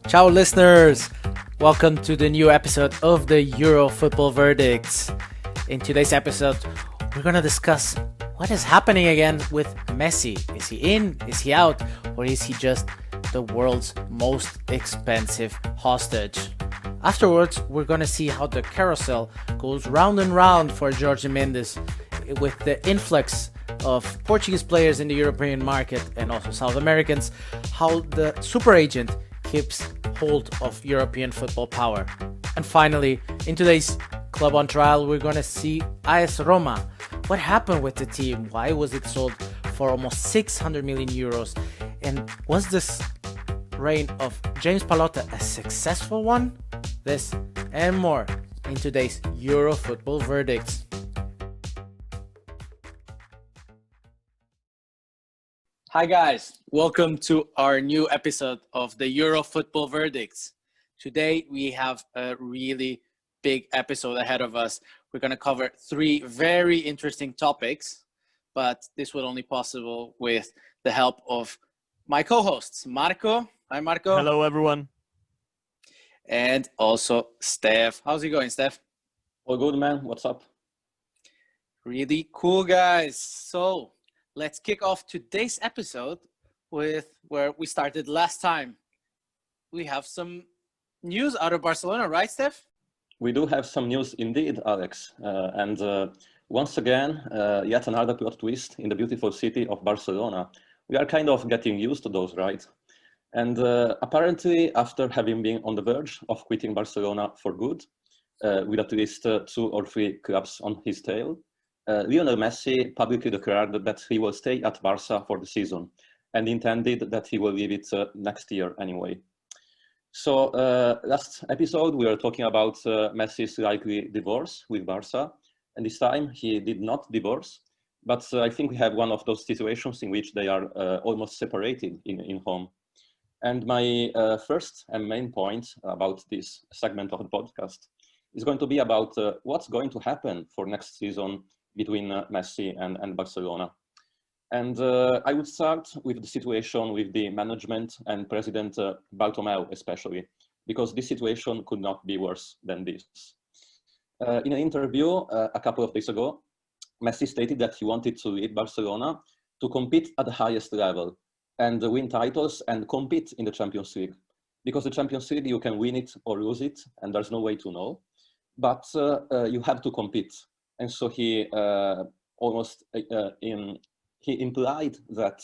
Ciao, listeners! Welcome to the new episode of the Euro Football Verdicts. In today's episode, we're going to discuss what is happening again with Messi. Is he in? Is he out? Or is he just the world's most expensive hostage? Afterwards, we're going to see how the carousel goes round and round for Jorge Mendes with the influx of Portuguese players in the European market and also South Americans, how the super agent keeps hold of European football power. And finally, in today's Club on Trial, we're going to see AS Roma. What happened with the team? Why was it sold for almost 600 million euros? And was this reign of James Pallotta a successful one? This and more in today's Euro Football Verdicts. Hi guys, welcome to our new episode of the Euro Football Verdicts. Today we have a really big episode ahead of us. We're going to cover three very interesting topics, but this was only possible with the help of my co-hosts, Marco. Hi Marco. Hello everyone. And also Steph. How's it going, Steph? All good, man. What's up? Really cool, guys. So let's kick off today's episode with where we started last time. We have some news out of Barcelona, right, Steph? We do have some news indeed, Alex. Once again, yet another plot twist in the beautiful city of Barcelona. We are kind of getting used to those, right? And apparently, after having been on the verge of quitting Barcelona for good, with at least 2 or 3 clubs on his tail, Lionel Messi publicly declared that he will stay at Barca for the season and intended that he will leave it next year anyway. So last episode, we were talking about Messi's likely divorce with Barca. And this time he did not divorce, but I think we have one of those situations in which they are almost separated in home. And my first and main point about this segment of the podcast is going to be about what's going to happen for next season between Messi and Barcelona. And I would start with the situation with the management and President Bartomeu especially, because this situation could not be worse than this. In an interview a couple of days ago, Messi stated that he wanted to leave Barcelona to compete at the highest level and win titles and compete in the Champions League. Because the Champions League, you can win it or lose it, and there's no way to know. But you have to compete. And so he he implied that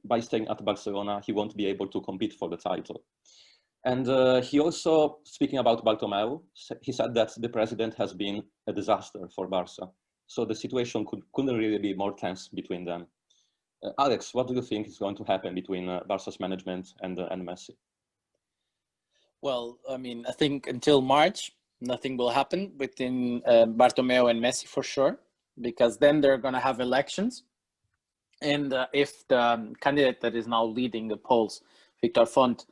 by staying at Barcelona, he won't be able to compete for the title. And he also, speaking about Bartomeu, he said that the president has been a disaster for Barca. So the situation couldn't really be more tense between them. Alex, what do you think is going to happen between Barca's management and Messi? Well, I mean, I think until March, nothing will happen between Bartomeu and Messi for sure, because then they're going to have elections. And if the candidate that is now leading the polls, Victor Font,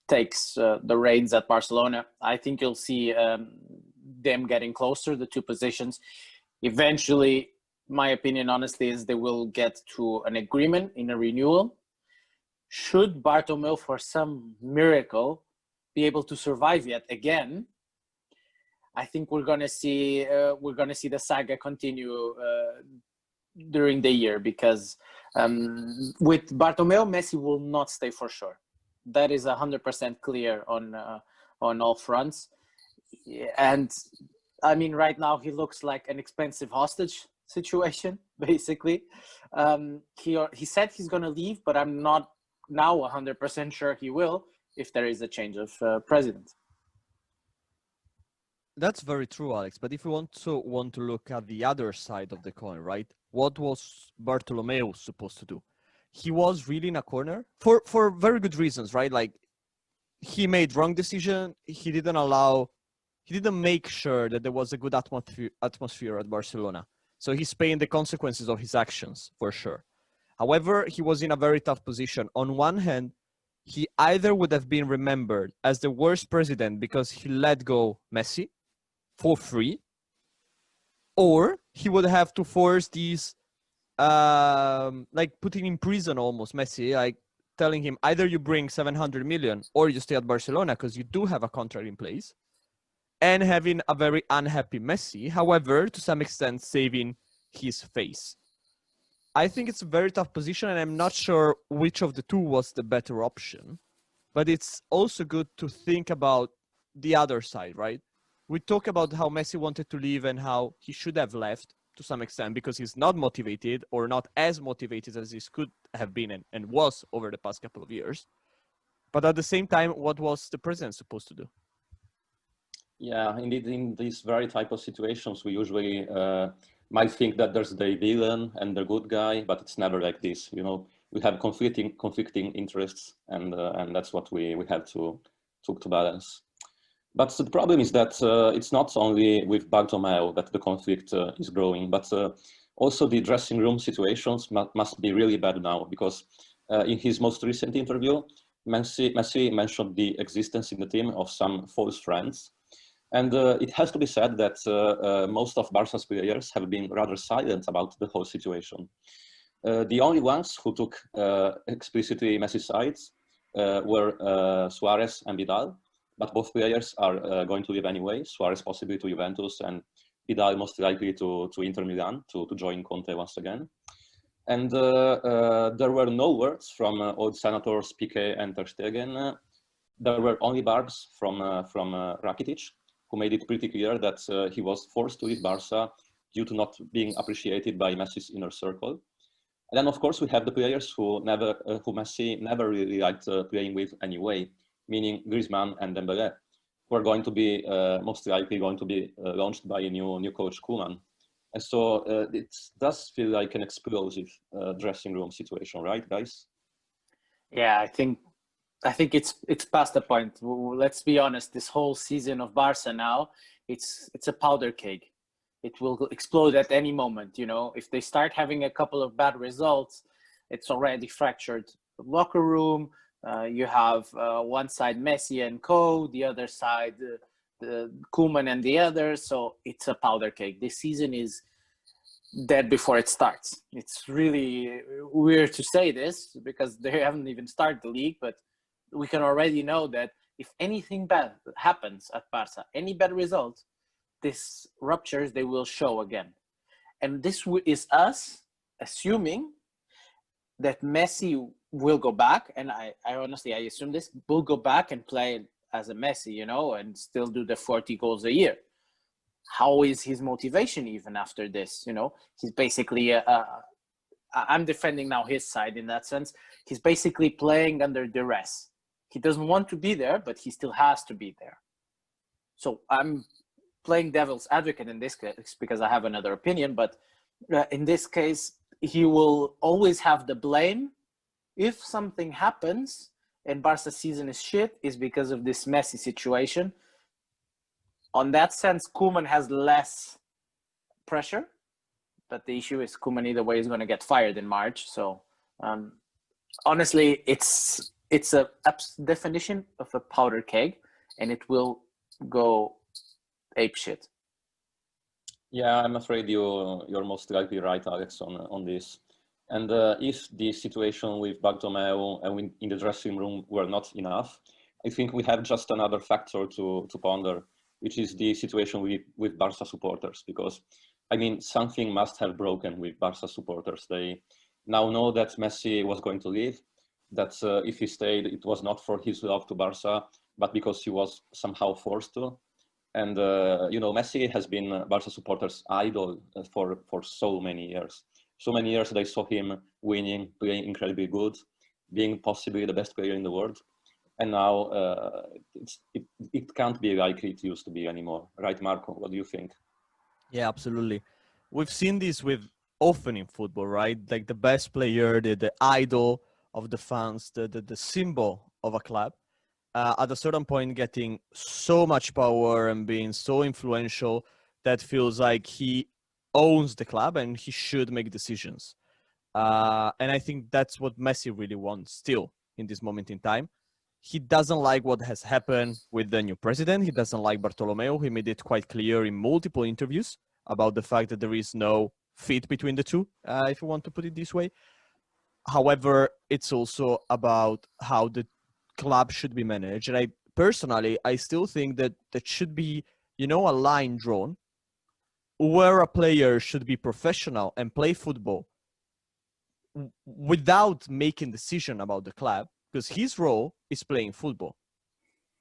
takes the reins at Barcelona, I think you'll see them getting closer, the two positions. Eventually, my opinion, honestly, is they will get to an agreement in a renewal. Should Bartomeu, for some miracle, be able to survive yet again, I think we're gonna see the saga continue during the year, because with Bartomeu, Messi will not stay for sure. That is 100% clear on all fronts. And I mean, right now he looks like an expensive hostage situation, basically. He said he's gonna leave, but I'm not now 100% sure he will if there is a change of president. That's very true, Alex. But if we want to look at the other side of the coin, right? What was Bartomeu supposed to do? He was really in a corner for very good reasons, right? Like, he made wrong decision. He didn't make sure that there was a good atmosphere at Barcelona. So he's paying the consequences of his actions for sure. However, he was in a very tough position. On one hand, he either would have been remembered as the worst president because he let go Messi for free, or he would have to force these, like putting in prison almost Messi, like telling him either you bring 700 million or you stay at Barcelona because you do have a contract in place, and having a very unhappy Messi, however, to some extent saving his face. I think it's a very tough position, and I'm not sure which of the two was the better option. But it's also good to think about the other side, right? We talk about how Messi wanted to leave and how he should have left to some extent because he's not motivated or not as motivated as he could have been and was over the past couple of years. But at the same time, what was the president supposed to do? Yeah, indeed, in these very type of situations, we usually might think that there's the villain and the good guy, but it's never like this. You know, we have conflicting interests, and that's what we have to balance. But the problem is that it's not only with Bartomeu that the conflict is growing, but also the dressing room situations must be really bad now, because in his most recent interview, Messi mentioned the existence in the team of some false friends. And it has to be said that most of Barca's players have been rather silent about the whole situation. The only ones who took explicitly Messi's sides were Suarez and Vidal, but both players are going to leave anyway. Suarez possibly to Juventus, and Vidal most likely to Inter Milan to join Conte once again. And there were no words from old senators Piqué and Ter Stegen. There were only barbs from Rakitic, who made it pretty clear that he was forced to leave Barca due to not being appreciated by Messi's inner circle. And then, of course, we have the players who Messi never really liked playing with anyway, meaning Griezmann and Dembélé, who are going to be most likely going to be launched by a new coach Koeman. And so it does feel like an explosive dressing room situation, right, guys? Yeah, I think it's past the point. Let's be honest. This whole season of Barca now, it's a powder keg. It will explode at any moment. You know, if they start having a couple of bad results, it's already fractured the locker room. You have one side Messi and co, the other side the Koeman and the others. So it's a powder keg. This season is dead before it starts. It's really weird to say this because they haven't even started the league, but we can already know that if anything bad happens at Barca, any bad result, this ruptures, they will show again. And this is us assuming that Messi will go back, and I honestly, I assume this, will go back and play as a Messi, you know, and still do the 40 goals a year. How is his motivation even after this? You know, he's basically, I'm defending now his side in that sense. He's basically playing under duress. He doesn't want to be there, but he still has to be there. So I'm playing devil's advocate in this case because I have another opinion, but in this case, he will always have the blame. If something happens and Barca's season is shit, is because of this Messi situation. On that sense, Koeman has less pressure, but the issue is Koeman either way is going to get fired in March. So honestly, it's a definition of a powder keg, and it will go ape shit. Yeah, I'm afraid you're most likely right, Alex, on this. And if the situation with Bartomeu and in the dressing room were not enough, I think we have just another factor to ponder, which is the situation with Barca supporters. Because, I mean, something must have broken with Barca supporters. They now know that Messi was going to leave, that if he stayed, it was not for his love to Barca, but because he was somehow forced to. And, you know, Messi has been Barca supporters' idol for so many years. So many years they saw him winning, playing incredibly good, being possibly the best player in the world. And now it can't be like it used to be anymore. Right, Marco? What do you think? Yeah, absolutely. We've seen this with often in football, right? Like the best player, the idol of the fans, the symbol of a club, at a certain point getting so much power and being so influential that feels like he owns the club and he should make decisions. And I think that's what Messi really wants still in this moment in time. He doesn't like what has happened with the new president. He doesn't like Bartomeu. He made it quite clear in multiple interviews about the fact that there is no fit between the two, if you want to put it this way. However, it's also about how the club should be managed. And I still think that should be, a line drawn where a player should be professional and play football without making decision about the club, because his role is playing football.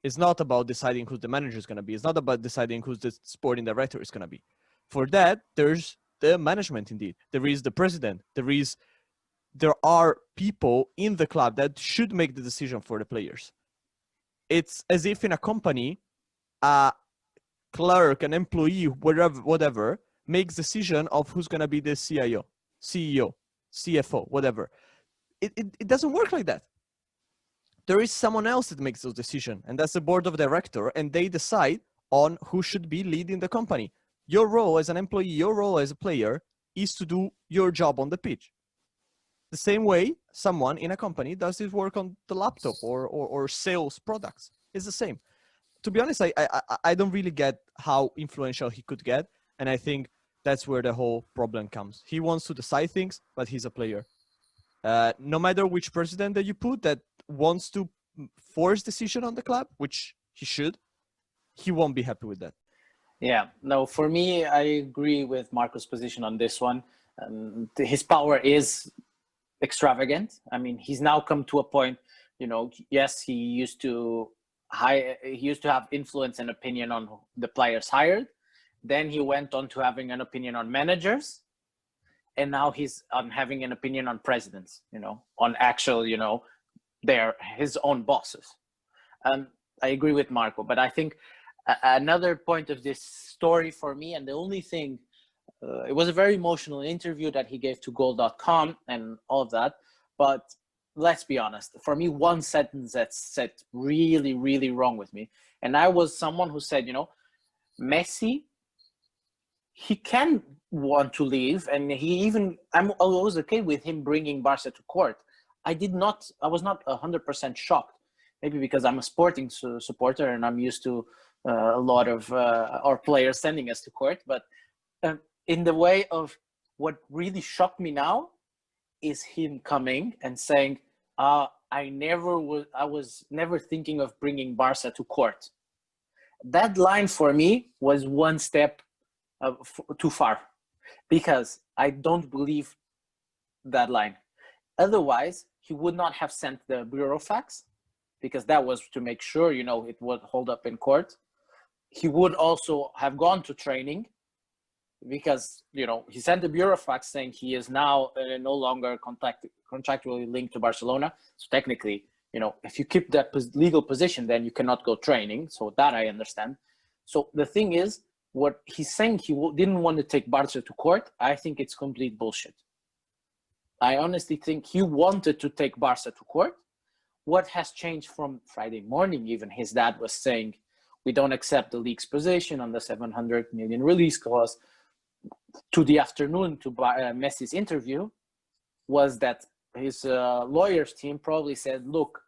It's not about deciding who the manager is going to be. It's not about deciding who the sporting director is going to be. For that, there's the management indeed. There is the president. There are people in the club that should make the decision for the players. It's as if in a company, a clerk, an employee, whatever, makes decision of who's going to be the CIO, CEO, CFO, whatever. It doesn't work like that. There is someone else that makes those decisions, and that's the board of director, and they decide on who should be leading the company. Your role as an employee, your role as a player is to do your job on the pitch. The same way someone in a company does his work on the laptop or sales products. It's the same. To be honest, I don't really get how influential he could get, and I think that's where the whole problem comes. He wants to decide things, but he's a player. No matter which president that you put that wants to force decision on the club, which he should, he won't be happy with that. Yeah, no, for me, I agree with Marco's position on this one. His power is extravagant. I mean, he's now come to a point, yes, he used to have influence and opinion on the players hired. Then he went on to having an opinion on managers. And now he's having an opinion on presidents, on actual, they're his own bosses. I agree with Marco, but I think another point of this story for me, and the only thing, it was a very emotional interview that he gave to goal.com and all of that. But let's be honest, for me, one sentence that said really, really wrong with me. And I was someone who said, Messi, he can want to leave, and I was okay with him bringing Barca to court. I was not 100% shocked, maybe because I'm a sporting supporter and I'm used to a lot of our players sending us to court. But in the way of what really shocked me now is him coming and saying, I was never thinking of bringing Barca to court. That line for me was one step too far, because I don't believe that line. Otherwise, he would not have sent the burofax, because that was to make sure, it would hold up in court. He would also have gone to training, because, he sent the burofax saying he is now no longer contractually linked to Barcelona. So technically, if you keep that legal position, then you cannot go training. So that I understand. So the thing is, what he's saying, he didn't want to take Barca to court, I think it's complete bullshit. I honestly think he wanted to take Barca to court. What has changed from Friday morning, even his dad was saying, we don't accept the league's position on the 700 million release clause, to the afternoon to Messi's interview, was that his lawyers team probably said, look,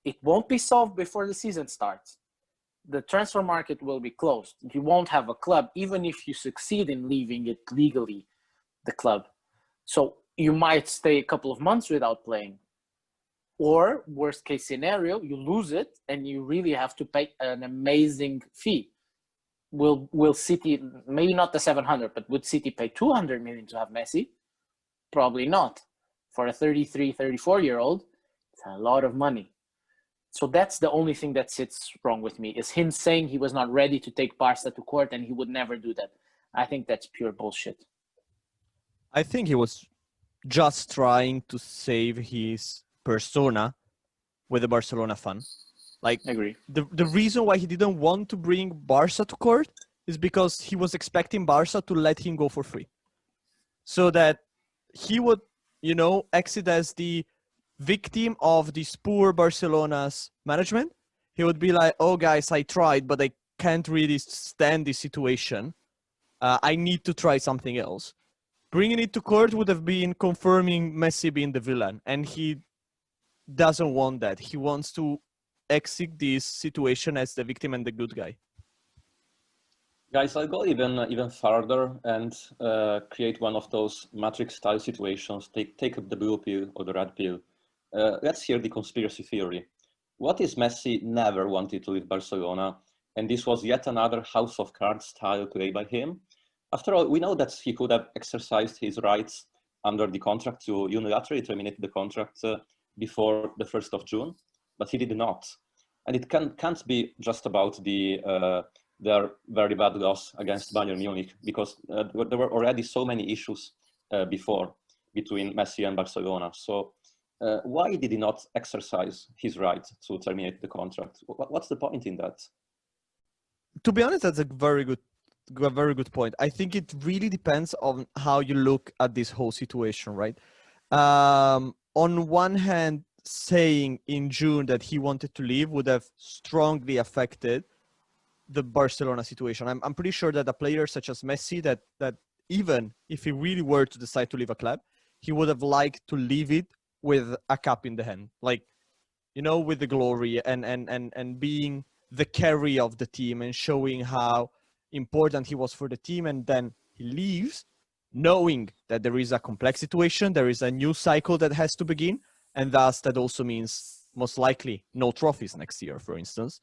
it won't be solved before the season starts. The transfer market will be closed. You won't have a club, even if you succeed in leaving it legally, the club. So you might stay a couple of months without playing. Or worst case scenario, you lose it and you really have to pay an amazing fee. Will City, maybe not the 700, but would City pay 200 million to have Messi? Probably not. For a 33, 34-year-old, it's a lot of money. So that's the only thing that sits wrong with me, is him saying he was not ready to take Barca to court and he would never do that. I think that's pure bullshit. I think he was just trying to save his persona with the Barcelona fan. Like, I agree. The reason why he didn't want to bring Barca to court is because he was expecting Barca to let him go for free. So that he would, exit as the victim of this poor Barcelona's management. He would be like, oh guys, I tried, but I can't really stand this situation. I need to try something else. Bringing it to court would have been confirming Messi being the villain, and he doesn't want that. He wants to exit this situation as the victim and the good guy. Guys, I'll go even further and create one of those Matrix-style situations. Take up the blue pill or the red pill. Let's hear the conspiracy theory. What if Messi never wanted to leave Barcelona, and this was yet another house of cards style play by him? After all, we know that he could have exercised his rights under the contract to unilaterally terminate the contract before the 1st of June, but he did not. And it can't be just about their very bad loss against Bayern Munich, because there were already so many issues before between Messi and Barcelona. So why did he not exercise his right to terminate the contract? What's the point in that? To be honest, that's a very good point. I think it really depends on how you look at this whole situation, right? On one hand, saying in June that he wanted to leave would have strongly affected the Barcelona situation. I'm pretty sure that a player such as Messi, that even if he really were to decide to leave a club, he would have liked to leave it with a cup in the hand, like, you know, with the glory and being the carry of the team and showing how important he was for the team. And then he leaves knowing that there is a complex situation, there is a new cycle that has to begin, and thus that also means most likely no trophies next year, for instance.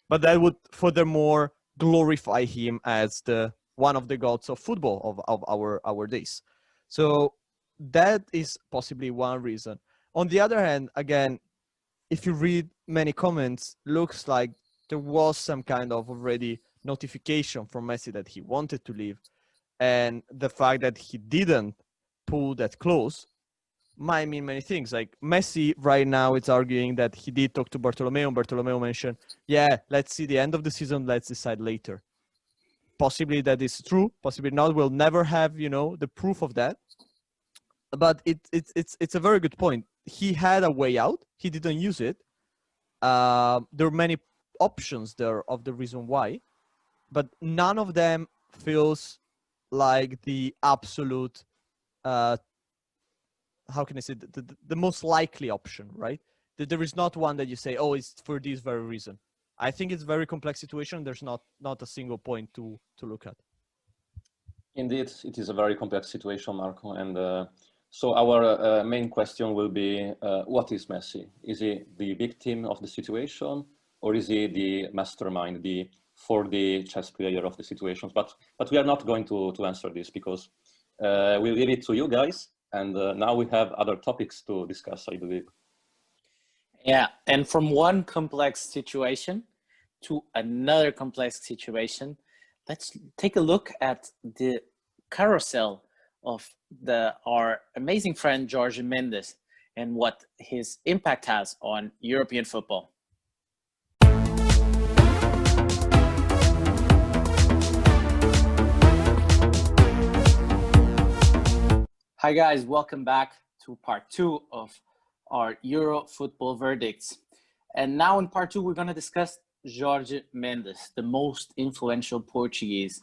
But that would furthermore glorify him as the one of the gods of football of our days. So that is possibly one reason. On the other hand, again, if you read many comments, looks like there was some kind of already notification from Messi that he wanted to leave, and the fact that he didn't pull that clause might mean many things. Like Messi right now is arguing that he did talk to Bartomeu, and Bartomeu mentioned, yeah, let's see the end of the season, let's decide later. Possibly that is true, possibly not. We'll never have, you know, the proof of that. But it's a very good point. He had a way out, he didn't use it. There are many options there of the reason why, but none of them feels like the absolute how can I say, the most likely option, right? There is not one that you say, oh, it's for this very reason. I think it's a very complex situation. There's not a single point to look at. Indeed, it is a very complex situation, Marco. And so our main question will be, what is Messi? Is he the victim of the situation, or is he the mastermind, the 4D chess player of the situations? But we are not going to answer this, because we'll leave it to you guys. And now we have other topics to discuss, I believe. Yeah, and from one complex situation to another complex situation, let's take a look at the carousel of our amazing friend Jorge Mendes and what his impact has on European football. Hi guys, welcome back to part 2 of our Euro football verdicts. And now in part 2, we're going to discuss Jorge Mendes, the most influential Portuguese,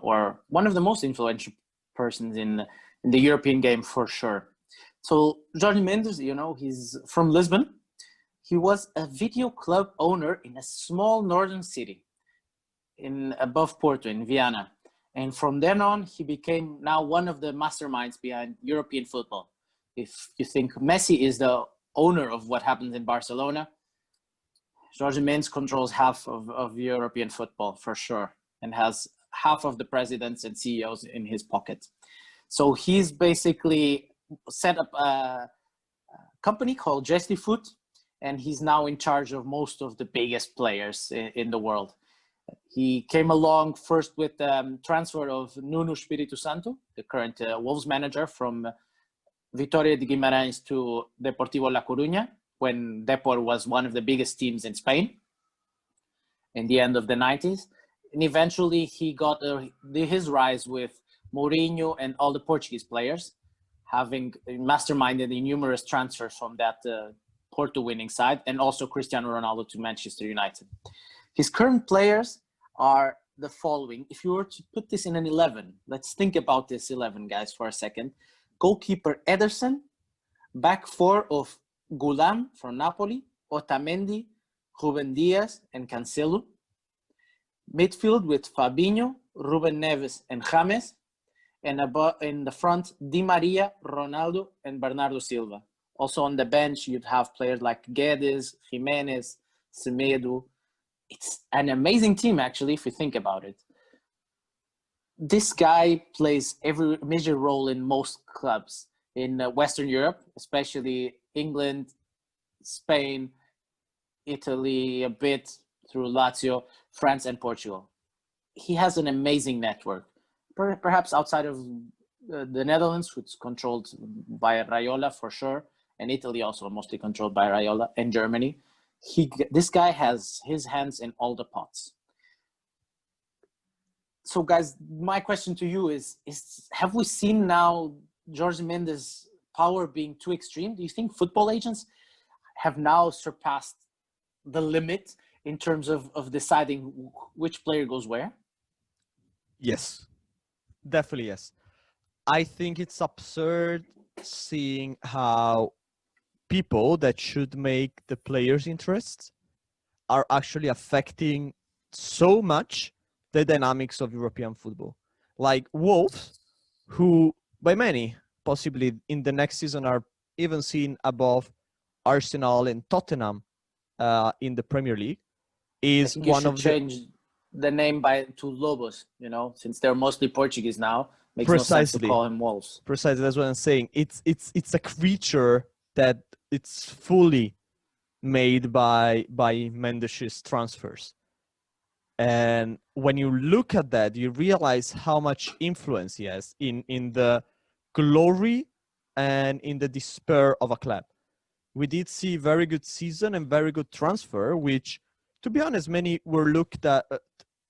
or one of the most influential persons in the European game for sure. So Jorge Mendes, you know, he's from Lisbon. He was a video club owner in a small northern city above Porto in Viana. And from then on, he became now one of the masterminds behind European football. If you think Messi is the owner of what happens in Barcelona, Jorge Mendes controls half of European football for sure, and has half of the presidents and CEOs in his pocket. So he's basically set up a company called Gestifoot, and he's now in charge of most of the biggest players in the world. He came along first with the transfer of Nuno Espírito Santo, the current Wolves manager, from Vitória de Guimarães to Deportivo La Coruña, when Depor was one of the biggest teams in Spain in the end of the 90s. And eventually he got his rise with Mourinho and all the Portuguese players, having masterminded the numerous transfers from that Porto winning side, and also Cristiano Ronaldo to Manchester United. His current players are the following. If you were to put this in an 11, let's think about this 11, guys, for a second. Goalkeeper Ederson, back four of Gulam from Napoli, Otamendi, Ruben Diaz, and Cancelo. Midfield with Fabinho, Ruben Neves, and James. And above, in the front, Di Maria, Ronaldo, and Bernardo Silva. Also on the bench, you'd have players like Guedes, Jimenez, Semedo. It's an amazing team, actually, if you think about it. This guy plays every major role in most clubs in Western Europe, especially England, Spain, Italy, a bit through Lazio, France, and Portugal. He has an amazing network. Perhaps outside of the Netherlands, which is controlled by Raiola for sure, and Italy also mostly controlled by Raiola, and Germany. This guy has his hands in all the pots. So guys, my question to you is have we seen now Jorge Mendes' power being too extreme? Do you think football agents have now surpassed the limit in terms of deciding which player goes where? Yes, definitely yes. I think it's absurd seeing how people that should make the players' interests are actually affecting so much the dynamics of European football. Like Wolves, who by many, possibly in the next season, are even seen above Arsenal and Tottenham in the Premier League, is one of the... change the name to Lobos, you know, since they're mostly Portuguese now. Makes Precisely. no sense to call him Wolves. Precisely, that's what I'm saying. It's a creature that it's fully made by Mendes' transfers. And when you look at that, you realize how much influence he has in the glory and in the despair of a club. We did see very good season and very good transfer, which, to be honest, many were looked at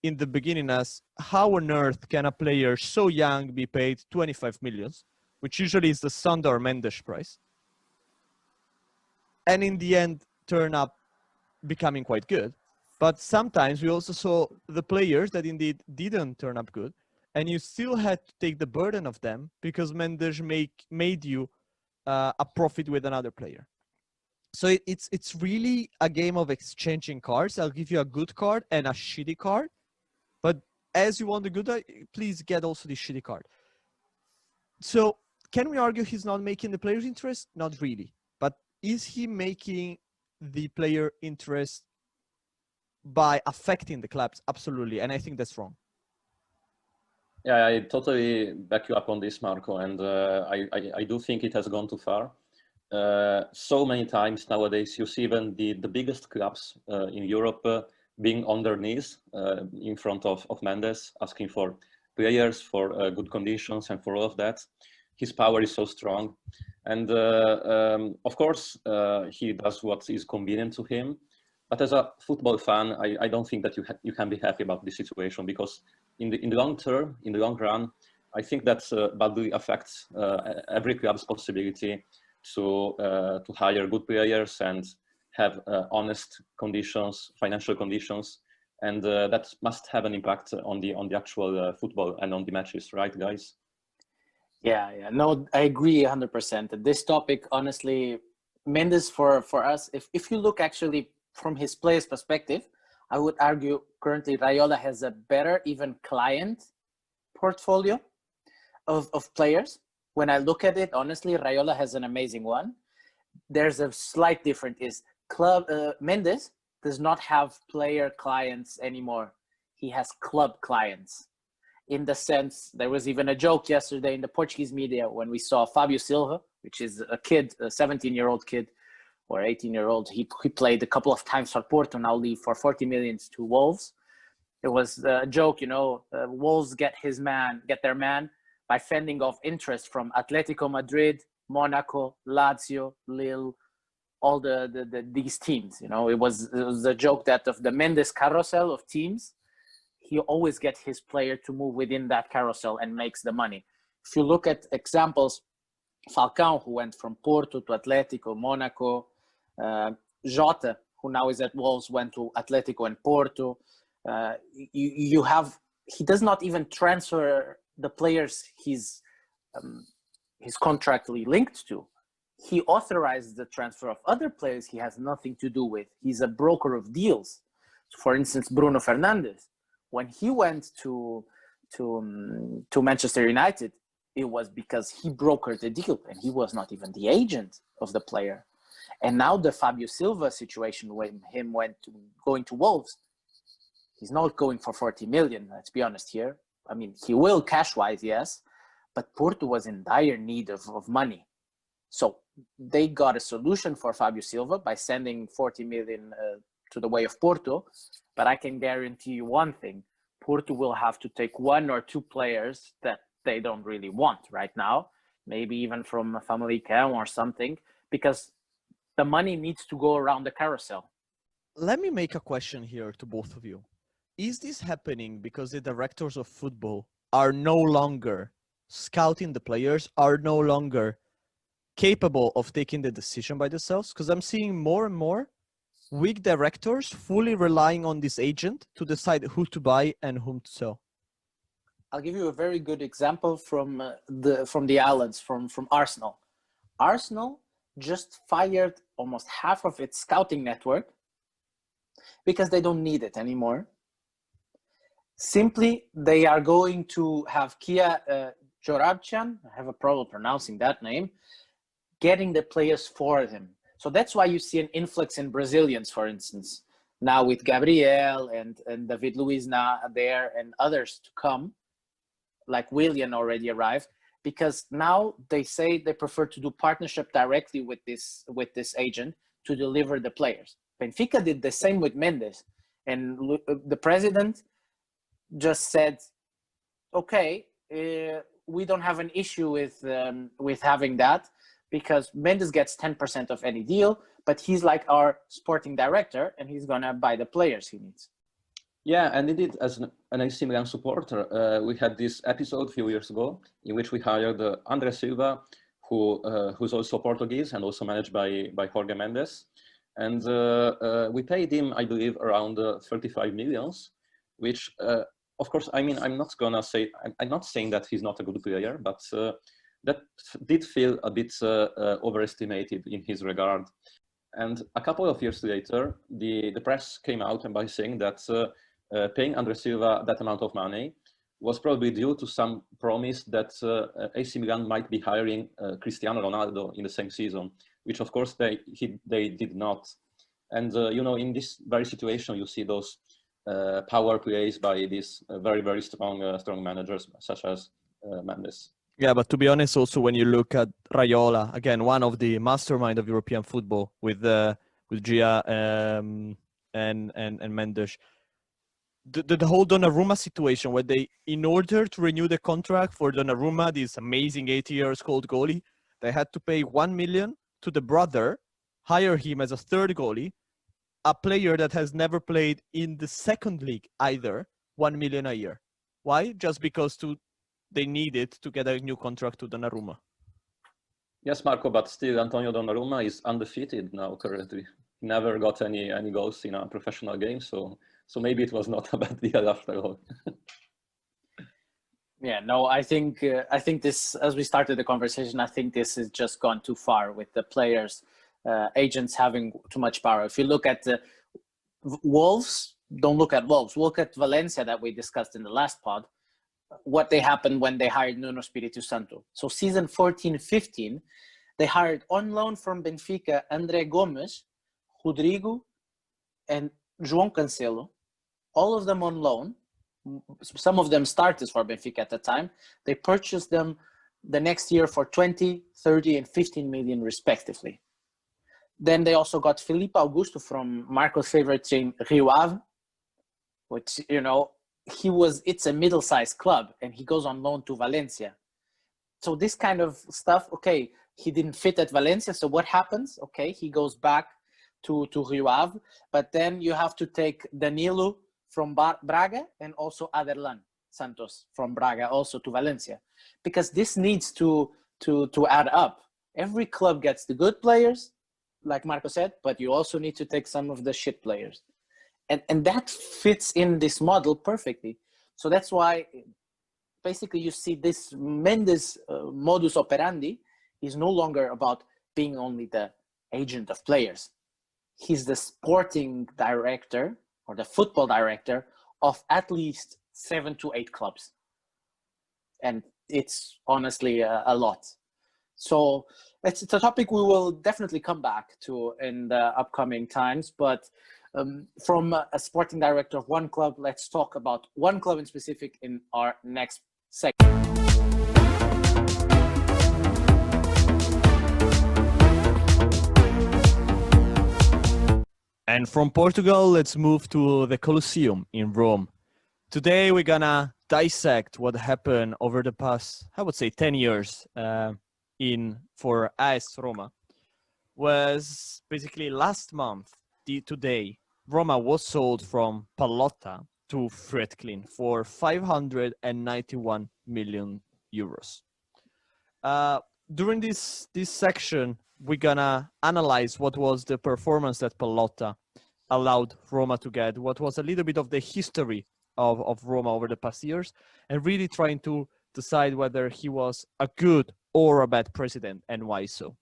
in the beginning as, how on earth can a player so young be paid 25 millions, which usually is the Sander Mendes price, and in the end turn up becoming quite good. But sometimes we also saw the players that indeed didn't turn up good, and you still had to take the burden of them because Mendes made you a profit with another player. So it's really a game of exchanging cards. I'll give you a good card and a shitty card, but as you want the good, please get also the shitty card. So can we argue he's not making the player's interest? Not really. But is he making the player interest by affecting the clubs? Absolutely. And I think that's wrong. Yeah, I totally back you up on this, Marco. And I do think it has gone too far. So many times nowadays, you see even the biggest clubs in Europe being on their knees in front of Mendes, asking for players, for good conditions, and for all of that. His power is so strong. And of course, he does what is convenient to him. But as a football fan, I don't think that you can be happy about this situation, because in the long term, in the long run, I think that badly affects every club's possibility to hire good players and have honest conditions, financial conditions, and that must have an impact on the actual football and on the matches, right, guys? Yeah. No, I agree 100%. This topic, honestly, Mendes for us, if you look actually from his player's perspective, I would argue currently Raiola has a better even client portfolio of players. When I look at it, honestly, Raiola has an amazing one. There's a slight difference is Mendes does not have player clients anymore. He has club clients. In the sense, there was even a joke yesterday in the Portuguese media when we saw Fabio Silva, which is a kid, a 17-year-old kid or 18-year-old. He played a couple of times for Porto, now leave for 40 million to Wolves. It was a joke, you know, Wolves get their man by fending off interest from Atletico Madrid, Monaco, Lazio, Lille, all these teams. You know, it was a joke that of the Mendes carousel of teams, he always gets his player to move within that carousel and makes the money. If you look at examples, Falcao, who went from Porto to Atletico, Monaco, Jota, who now is at Wolves, went to Atletico and Porto. He does not even transfer the players he's contractually linked to. He authorizes the transfer of other players he has nothing to do with. He's a broker of deals. For instance, Bruno Fernandes. When he went to Manchester United, it was because he brokered the deal and he was not even the agent of the player. And now the Fabio Silva situation, when him going to Wolves, he's not going for 40 million, let's be honest here. I mean, he will cash-wise, yes, but Porto was in dire need of money. So they got a solution for Fabio Silva by sending 40 million to the way of Porto. But I can guarantee you one thing, Porto will have to take one or two players that they don't really want right now, maybe even from Famalicão or something, because the money needs to go around the carousel. Let me make a question here to both of you. Is this happening because the directors of football are no longer scouting the players, are no longer capable of taking the decision by themselves? Because I'm seeing more and more weak directors fully relying on this agent to decide who to buy and whom to sell. I'll give you a very good example from the islands, from Arsenal. Arsenal just fired almost half of its scouting network because they don't need it anymore. Simply, they are going to have Kia Jorabchan, I have a problem pronouncing that name, getting the players for them. So that's why you see an influx in Brazilians, for instance, now with Gabriel and David Luiz now there and others to come, like Willian already arrived, because now they say they prefer to do partnership directly with this agent to deliver the players. Benfica did the same with Mendes, and the president just said, okay, we don't have an issue with having that, because Mendes gets 10% of any deal, but he's like our sporting director and he's gonna buy the players he needs. Yeah, and indeed, as an AC Milan supporter, we had this episode a few years ago in which we hired Andre Silva, who's also Portuguese and also managed by Jorge Mendes. And we paid him, I believe, around 35 millions, which, of course, I mean, I'm not saying that he's not a good player, but that did feel a bit overestimated in his regard. And a couple of years later, the press came out and by saying that paying Andre Silva that amount of money was probably due to some promise that AC Milan might be hiring Cristiano Ronaldo in the same season, which of course they did not. And you know, in this very situation, you see those power plays by these very, very strong managers such as Mendes. Yeah, but to be honest, also when you look at Raiola, again, one of the mastermind of European football with Gia and Mendes, the whole Donnarumma situation, where they, in order to renew the contract for Donnarumma, this amazing 80 years old goalie, they had to pay 1 million to the brother, hire him as a third goalie, a player that has never played in the second league either, 1 million a year. Why? Just because they needed to get a new contract to Donnarumma. Yes, Marco, but still Antonio Donnarumma is undefeated now currently. He never got any goals in a professional game, so maybe it was not a bad deal after all. Yeah, no, I think this, as we started the conversation, I think this has just gone too far with the players, agents having too much power. If you look at the Wolves, don't look at Wolves, look at Valencia that we discussed in the last pod, what they happened when they hired Nuno Espírito Santo. So season 14-15, they hired on loan from Benfica, André Gomes, Rodrigo, and João Cancelo, all of them on loan. Some of them starters for Benfica at the time. They purchased them the next year for 20, 30, and 15 million respectively. Then they also got Felipe Augusto from Marco's favorite team, Rio Ave, which, you know, it's a middle-sized club, and he goes on loan to Valencia. So this kind of stuff, okay, he didn't fit at Valencia, so what happens? Okay, he goes back to Rio Ave, but then you have to take Danilo from Braga and also Aderlan Santos from Braga also to Valencia, because this needs to add up. Every club gets the good players, like Marco said, but you also need to take some of the shit players. And that fits in this model perfectly. So that's why basically you see this Mendes modus operandi is no longer about being only the agent of players. He's the sporting director or the football director of at least 7 to 8 clubs. And it's honestly a lot. So it's a topic we will definitely come back to in the upcoming times. But from a sporting director of one club, let's talk about one club in specific in our next segment. And from Portugal, let's move to the Colosseum in Rome. Today, we're gonna dissect what happened over the past, I would say, 10 years for AS Roma. Was basically last month, today, Roma was sold from Pallotta to Friedkin for 591 million euros. During this section, we're gonna analyze what was the performance that Pallotta allowed Roma to get, what was a little bit of the history of Roma over the past years, and really trying to decide whether he was a good or a bad president and why so.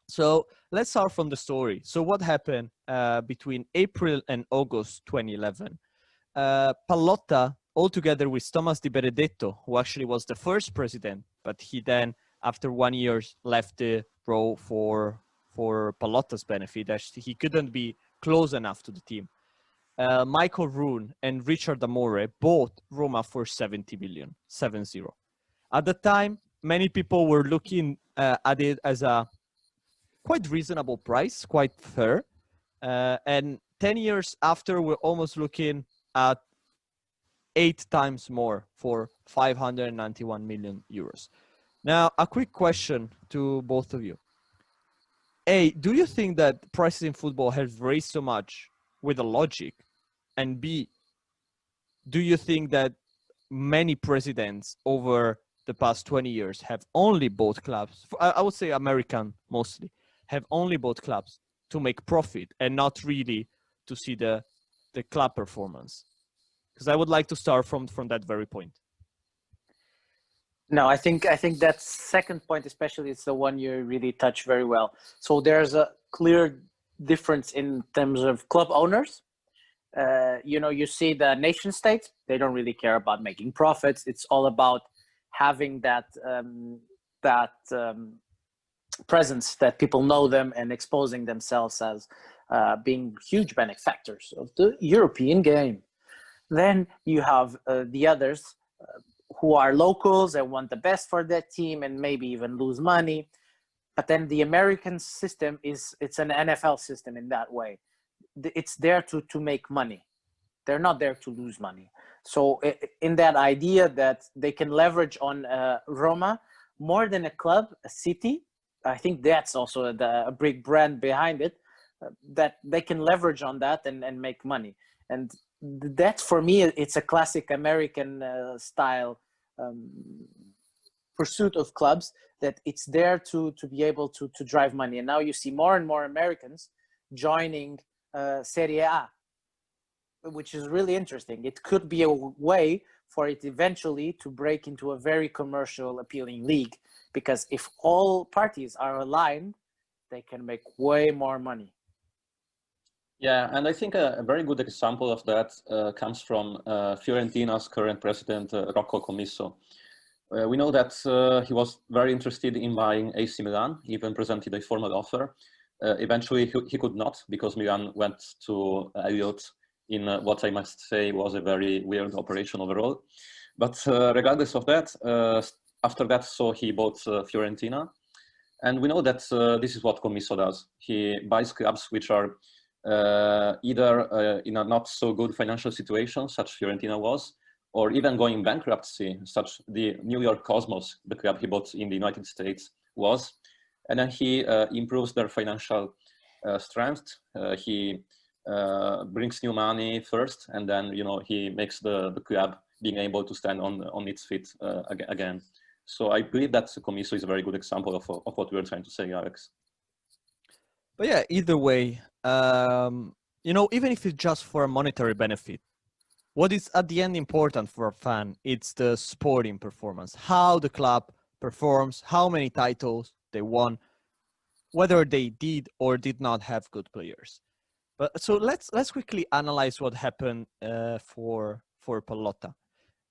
So let's start from the story. So what happened between April and August 2011? Pallotta, altogether with Thomas Di Benedetto, who actually was the first president, but he then, after 1 year, left the role for Pallotta's benefit, as he couldn't be close enough to the team. Michael Roon and Richard Amore bought Roma for 70 million, 7-0. At the time, many people were looking at it as a quite reasonable price, quite fair. And 10 years after, we're almost looking at 8 times more for 591 million euros. Now, a quick question to both of you. A, do you think that prices in football have raised so much with a logic? And B, do you think that many presidents over the past 20 years have only bought clubs, I would say American mostly, have only bought clubs to make profit and not really to see the club performance? Because I would like to start from that very point. No, I think that second point, especially, is the one you really touch very well. So there's a clear difference in terms of club owners. You see the nation states, they don't really care about making profits. It's all about having that presence, that people know them and exposing themselves as being huge benefactors of the European game. Then you have the others who are locals and want the best for that team and maybe even lose money. But then the American system it's an NFL system in that way. It's there to make money. They're not there to lose money. So in that idea that they can leverage on Roma more than a club, a city, I think that's also a big brand behind it, that they can leverage on that and make money. And that, for me, it's a classic American style pursuit of clubs, that it's there to be able to drive money. And now you see more and more Americans joining Serie A, which is really interesting. It could be a way for it eventually to break into a very commercial appealing league, because if all parties are aligned, they can make way more money. Yeah, and I think a very good example of that comes from Fiorentina's current president, Rocco Commisso. We know that he was very interested in buying AC Milan, even presented a formal offer. Eventually, he could not, because Milan went to Elliott in what I must say was a very weird operation overall. But regardless of that, after that, so he bought Fiorentina. And we know that this is what Commisso does. He buys clubs which are either in a not so good financial situation, such Fiorentina was, or even going bankruptcy, such the New York Cosmos, the club he bought in the United States, was. And then he improves their financial strength. He brings new money first, and then he makes the club being able to stand on its feet again. So I believe that Commisso is a very good example of what we were trying to say, Alex. But yeah, either way, even if it's just for a monetary benefit, what is at the end important for a fan, it's the sporting performance, how the club performs, how many titles they won, whether they did or did not have good players. But so let's quickly analyze what happened for for Pallotta.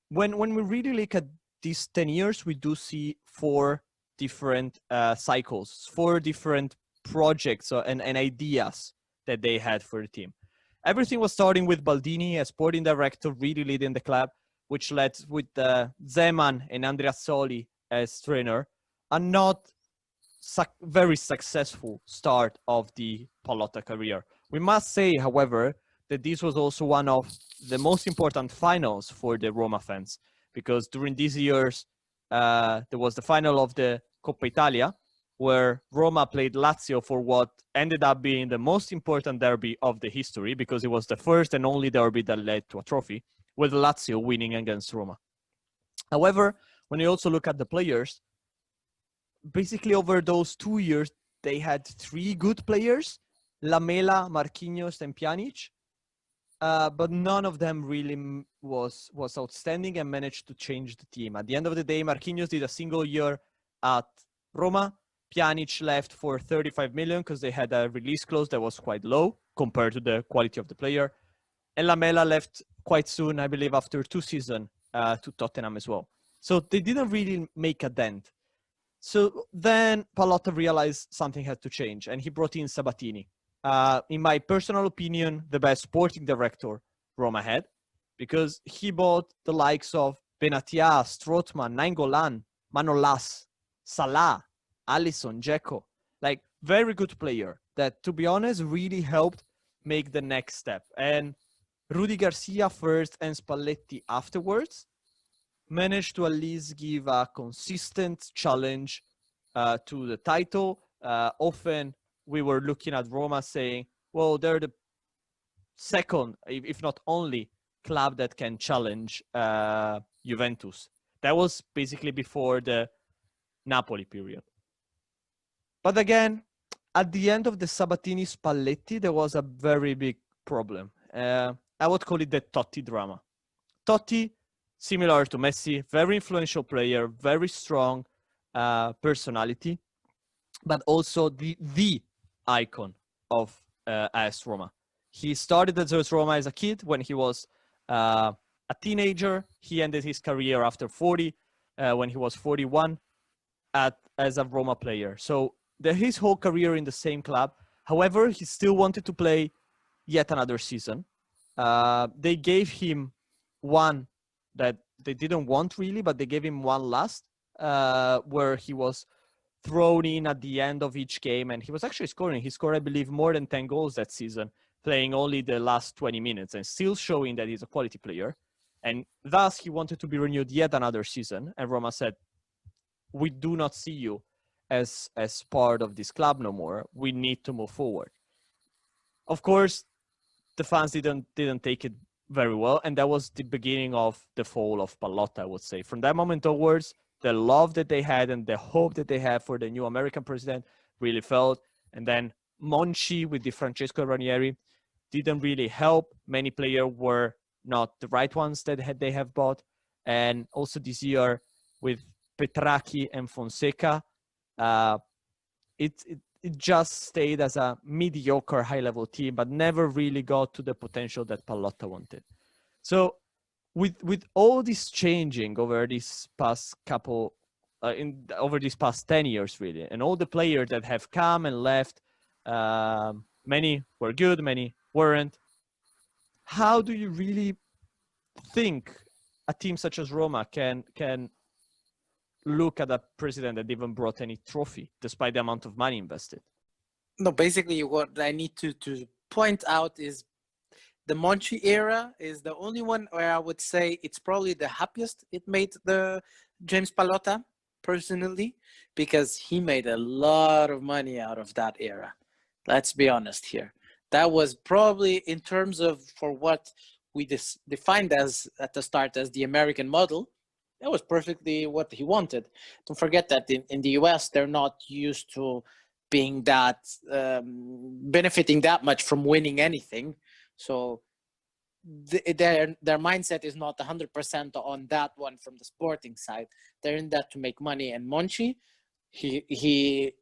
When we really look at these 10 years, we do see 4 different cycles, 4 different projects and ideas that they had for the team. Everything was starting with Baldini as sporting director, really leading the club, which led with Zeman and Andreazzoli as trainer, a not very successful start of the Pallotta career. We must say, however, that this was also one of the most important finals for the Roma fans, because during these years, there was the final of the Coppa Italia, where Roma played Lazio for what ended up being the most important derby of the history, because it was the first and only derby that led to a trophy, with Lazio winning against Roma. However, when you also look at the players, basically over those 2 years, they had 3 good players, Lamela, Marquinhos, and Pjanic, but none of them really was outstanding and managed to change the team. At the end of the day, Marquinhos did a single year at Roma. Pjanic left for 35 million because they had a release clause that was quite low compared to the quality of the player. And Lamela left quite soon, I believe, after 2 seasons to Tottenham as well. So they didn't really make a dent. So then Pallotta realized something had to change, and he brought in Sabatini. In my personal opinion, the best sporting director Roma had, because he bought the likes of Benatia, Strootman, Nainggolan, Manolas, Salah, Alisson, Dzeko, like very good player that, to be honest, really helped make the next step. And Rudy Garcia first and Spalletti afterwards managed to at least give a consistent challenge to the title. Often we were looking at Roma saying, well, they're the second, if not only, club that can challenge Juventus. That was basically before the Napoli period. But again, at the end of the Sabatini-Spalletti, there was a very big problem. I would call it the Totti drama. Totti, similar to Messi, very influential player, very strong personality, but also the icon of AS Roma. He started at AS Roma as a kid when he was a teenager. He ended his career after 40, when he was 41, as a Roma player. So his whole career in the same club. However, he still wanted to play yet another season. They gave him one that they didn't want really, but they gave him one last, where he was thrown in at the end of each game, and he was actually scoring. He scored, I believe, more than 10 goals that season, playing only the last 20 minutes and still showing that he's a quality player. And thus he wanted to be renewed yet another season. And Roma said, we do not see you as part of this club no more. We need to move forward. Of course, the fans didn't take it very well, and that was the beginning of the fall of Pallotta, I would say. From that moment onwards, the love that they had and the hope that they had for the new American president really felt. And then Monchi with Di Francesco Ranieri didn't really help. Many players were not the right ones that they have bought. And also this year with Petracchi and Fonseca, it just stayed as a mediocre high-level team, but never really got to the potential that Pallotta wanted. So with all this changing over these past couple, over these past 10 years, really, and all the players that have come and left, many were good, many weren't. How do you really think a team such as Roma can look at a president that even brought any trophy despite the amount of money invested? No, basically what I need to point out is the Monchi era is the only one where I would say it's probably the happiest it made the James Pallotta personally, because he made a lot of money out of that era. Let's be honest here. That was probably, in terms of for what we defined as at the start as the American model, that was perfectly what he wanted. Don't forget that in the US, they're not used to being that, benefiting that much from winning anything. So their mindset is not 100% on that one from the sporting side. They're in that to make money. And Monchi, he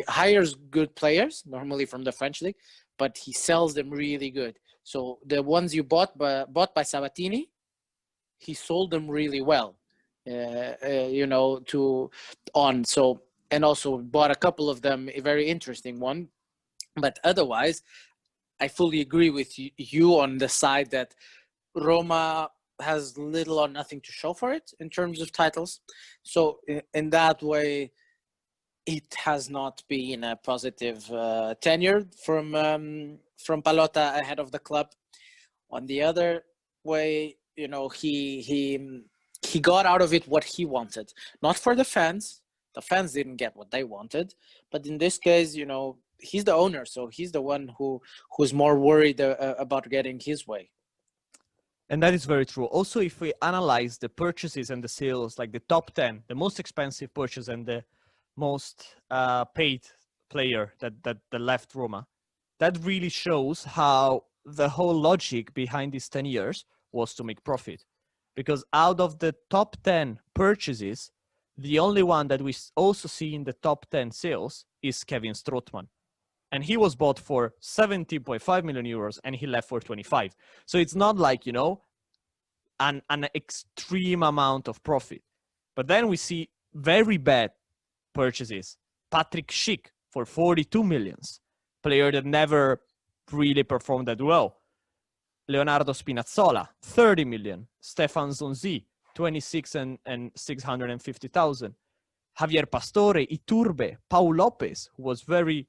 hires good players, normally from the French league, but he sells them really good. So the ones you bought by Sabatini, he sold them really well, you know, so, and also bought a couple of them, a very interesting one. But otherwise, I fully agree with you on the side that Roma has little or nothing to show for it in terms of titles. So in that way, it has not been a positive tenure from Pallotta ahead of the club. On the other way, you know, he got out of it what he wanted, not for the fans. The fans didn't get what they wanted, but in this case, you know, he's the owner, so he's the one who's more worried about getting his way. And that is very true. Also, if we analyze the purchases and the sales, like the top 10, the most expensive purchase and the most paid player that left Roma, that really shows how the whole logic behind these 10 years was to make profit. Because out of the top 10 purchases, the only one that we also see in the top 10 sales is Kevin Strootman. And he was bought for 17.5 million euros and he left for 25. So it's not like, you know, an extreme amount of profit. But then we see very bad purchases. Patrick Schick for 42 millions, player that never really performed that well. Leonardo Spinazzola, 30 million. Stefan Zonzi, 26 and 650,000. Javier Pastore, Iturbe, Paul Lopez, who was very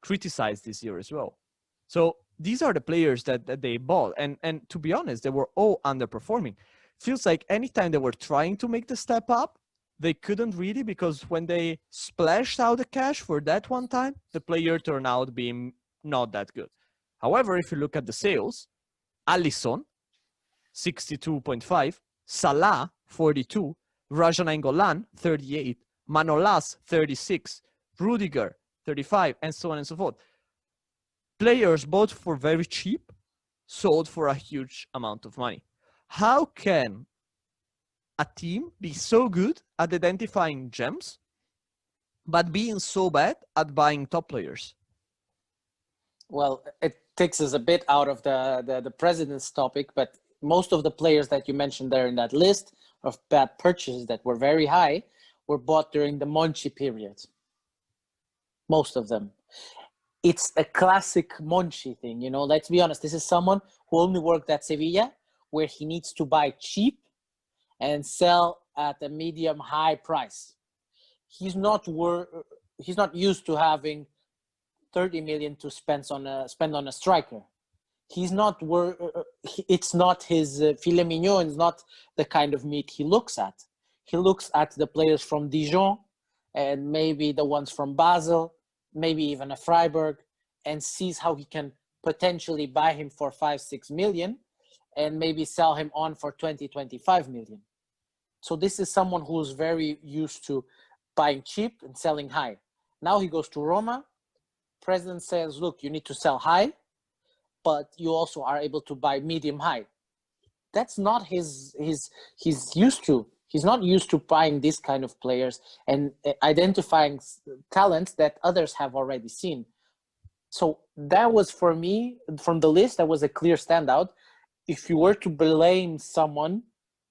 criticized this year as well. So these are the players that they bought. And to be honest, they were all underperforming. Feels like anytime they were trying to make the step up, they couldn't really, because when they splashed out the cash for that one time, the player turned out being not that good. However, if you look at the sales, Alisson, 62.5, Salah, 42, Raja Nainggolan, 38, Manolas, 36, Rudiger, 35, and so on and so forth. Players bought for very cheap, sold for a huge amount of money. How can a team be so good at identifying gems, but being so bad at buying top players? Well, it takes us a bit out of the president's topic, but most of the players that you mentioned there in that list of bad purchases that were very high were bought during the Monchi period. Most of them. It's a classic Monchi thing, you know, let's be honest. This is someone who only worked at Sevilla, where he needs to buy cheap and sell at a medium high price. He's not used to having 30 million to spend on a striker. He's not it's not his filet mignon. It's not the kind of meat he looks at. He looks at the players from Dijon and maybe the ones from Basel, maybe even a Freiburg, and sees how he can potentially buy him for 5-6 million and maybe sell him on for 20-25 million. So this is someone who's very used to buying cheap and selling high. Now he goes to Roma. President says, look, you need to sell high, but you also are able to buy medium high. That's not he's used to. He's not used to buying this kind of players and identifying talents that others have already seen. So that was, for me, from the list, that was a clear standout. If you were to blame someone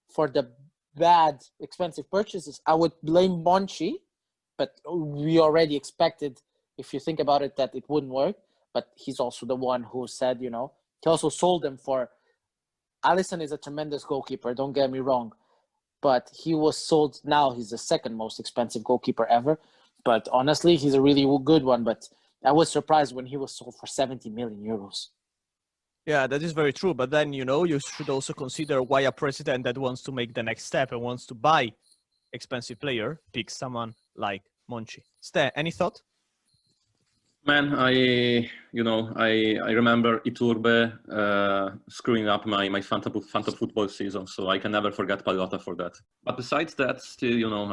for the bad, expensive purchases, I would blame Monchi, but we already expected, if you think about it, that it wouldn't work. But he's also the one who said, you know, he also sold them for. Alisson is a tremendous goalkeeper, don't get me wrong, but he was sold. Now he's the second most expensive goalkeeper ever. But honestly, he's a really good one. But I was surprised when he was sold for 70 million euros. Yeah, that is very true. But then, you know, you should also consider why a president that wants to make the next step and wants to buy expensive player picks someone like Monchi. Ste, any thought? Man, I remember Iturbe screwing up my Fanta football season, so I can never forget Pallotta for that. But besides that, still, you know,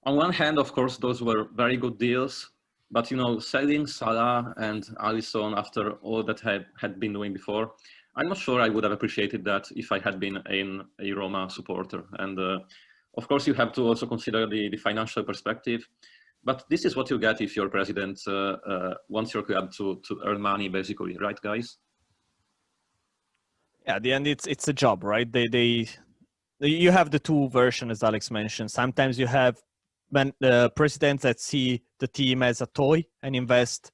on one hand, of course, those were very good deals. But, you know, selling Salah and Alisson after all that had been doing before, I'm not sure I would have appreciated that if I had been a Roma supporter. And of course, you have to also consider the financial perspective. But this is what you get if your president wants your club to earn money, basically, right, guys? Yeah, at the end, it's a job, right? You have the two versions, as Alex mentioned. Sometimes you have presidents that see the team as a toy and invest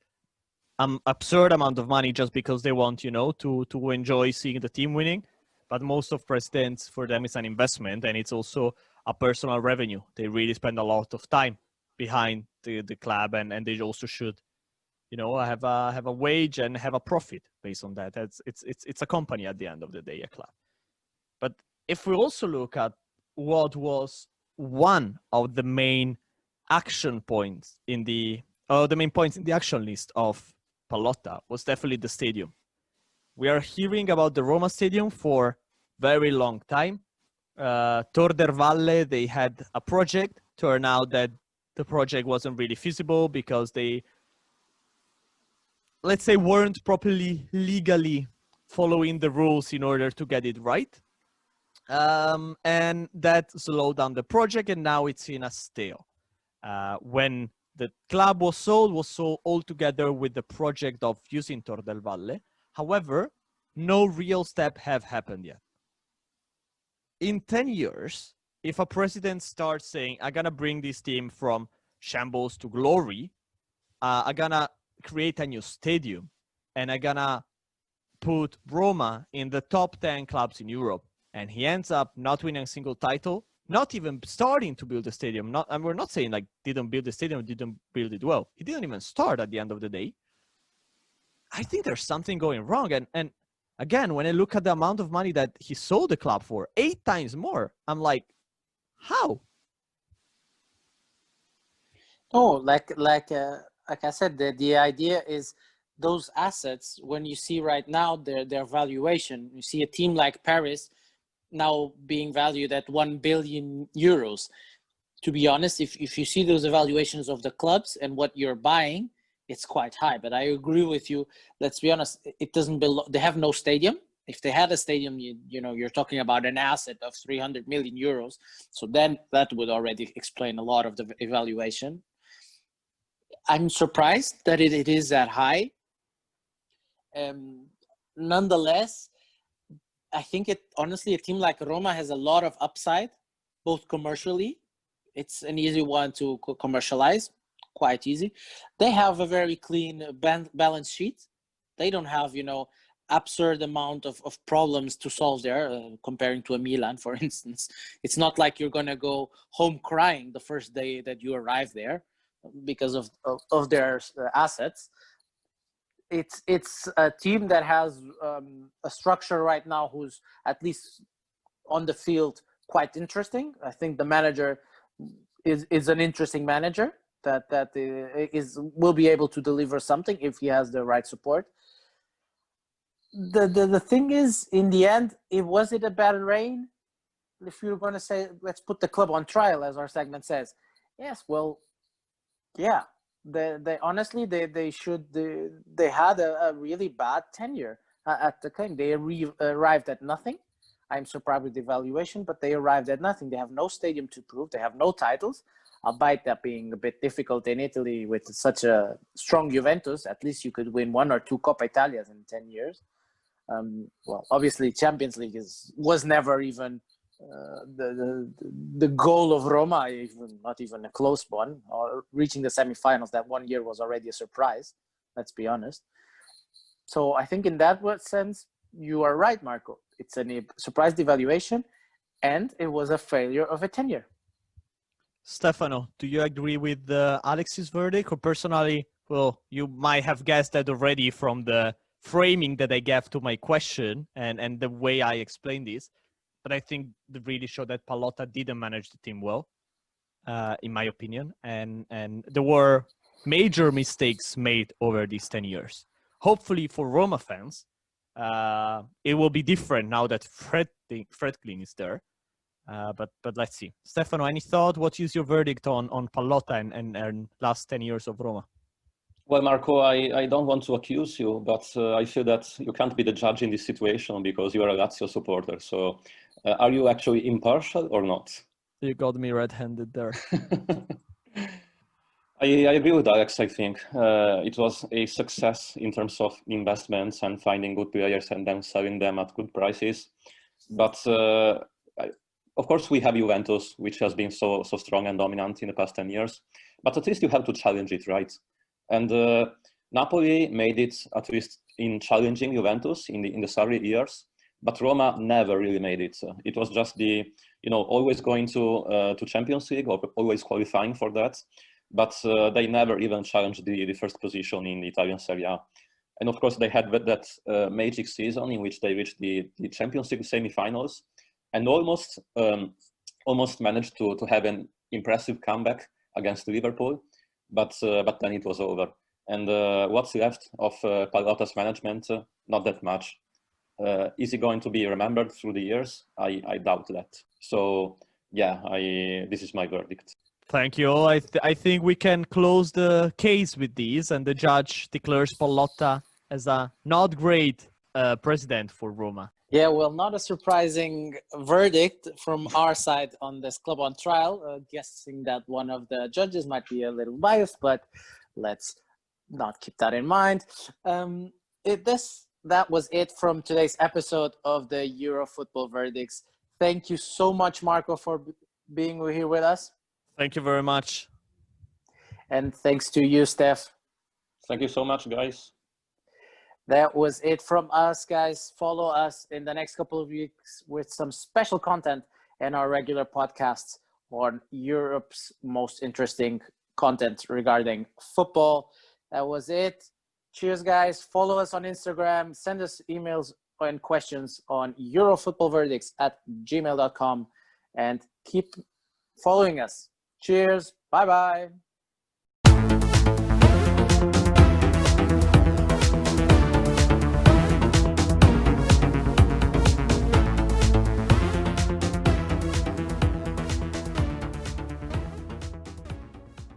an absurd amount of money just because they want, to enjoy seeing the team winning. But most of presidents, for them, it's an investment, and it's also a personal revenue. They really spend a lot of time behind the club, and they also should, have a wage and have a profit based on that. It's a company at the end of the day, a club. But if we also look at what was one of the main action points the main points in the action list of Pallotta was definitely the stadium. We are hearing about the Roma stadium for very long time. Tor del Valle, they had a project. Turned out that the project wasn't really feasible because they, let's say, weren't properly legally following the rules in order to get it right. And that slowed down the project, and now it's in a stale. When the club was sold all together with the project of using Tor del Valle. However, no real step have happened yet. In 10 years, if a president starts saying, I'm going to bring this team from shambles to glory, I'm going to create a new stadium, and I'm going to put Roma in the top 10 clubs in Europe, and he ends up not winning a single title, not even starting to build the stadium. And we're not saying like didn't build the stadium, didn't build it well. He didn't even start at the end of the day. I think there's something going wrong. And again, when I look at the amount of money that he sold the club for, 8 times more, I'm like, how? Oh, like I said, the idea is those assets. When you see right now their valuation, you see a team like Paris now being valued at 1 billion euros. To be honest, if you see those evaluations of the clubs and what you're buying, it's quite high. But I agree with you. Let's be honest, it doesn't belong. They have no stadium. If they had a stadium, you're talking about an asset of 300 million euros. So then that would already explain a lot of the evaluation. I'm surprised that it is that high. Nonetheless, I think honestly, a team like Roma has a lot of upside, both commercially. It's an easy one to commercialize, quite easy. They have a very clean balance sheet. They don't have, absurd amount of problems to solve there, comparing to a Milan, for instance. It's not like you're going to go home crying the first day that you arrive there because of their assets. It's a team that has a structure right now who's at least on the field quite interesting. I think the manager is an interesting manager that will be able to deliver something if he has the right support. The thing is, in the end, was it a bad reign? If you're going to say, let's put the club on trial, as our segment says, yes, well, yeah. They honestly they had a really bad tenure at the time. They arrived at nothing. I'm surprised with the evaluation, but they arrived at nothing. They have no stadium to prove. They have no titles, albeit that being a bit difficult in Italy with such a strong Juventus. At least you could win 1 or 2 Coppa Italias in 10 years. Well, obviously Champions League was never even the goal of Roma, not even a close one, or reaching the semifinals that one year was already a surprise, let's be honest. So I think in that sense, you are right, Marco. It's a surprise devaluation, and it was a failure of a tenure. Stefano, do you agree with Alex's verdict? Or personally, well, you might have guessed that already from the framing that I gave to my question and the way I explained this. But I think they really showed that Pallotta didn't manage the team well, in my opinion. And there were major mistakes made over these 10 years. Hopefully for Roma fans, it will be different now that Friedkin is there. But let's see. Stefano, any thought? What is your verdict on Pallotta and last 10 years of Roma? Well, Marco, I don't want to accuse you, but I feel that you can't be the judge in this situation because you are a Lazio supporter. So are you actually impartial or not? You got me red-handed there. I agree with Alex. I think it was a success in terms of investments and finding good players and then selling them at good prices. But of course, we have Juventus, which has been so strong and dominant in the past 10 years. But at least you have to challenge it, right? And Napoli made it at least in challenging Juventus in the Sarri years. But Roma never really made it. It was just always going to Champions League or always qualifying for that. But they never even challenged the first position in the Italian Serie A. And of course, they had that magic season in which they reached the Champions League semi-finals and almost managed to have an impressive comeback against Liverpool. But then it was over. And what's left of Pallotta's management? Not that much. Is he going to be remembered through the years? I doubt that. So yeah, this is my verdict. Thank you. I think we can close the case with these, and the judge declares Pallotta as a not great president for Roma. Yeah, well, not a surprising verdict from our side on this club on trial, guessing that one of the judges might be a little biased, but let's not keep that in mind. That was it from today's episode of the Euro Football Verdicts. Thank you so much, Marco, for being here with us. Thank you very much. And thanks to you, Steph. Thank you so much, guys. That was it from us, guys. Follow us in the next couple of weeks with some special content and our regular podcasts on Europe's most interesting content regarding football. That was it. Cheers, guys. Follow us on Instagram. Send us emails and questions on eurofootballverdicts@gmail.com and keep following us. Cheers. Bye-bye.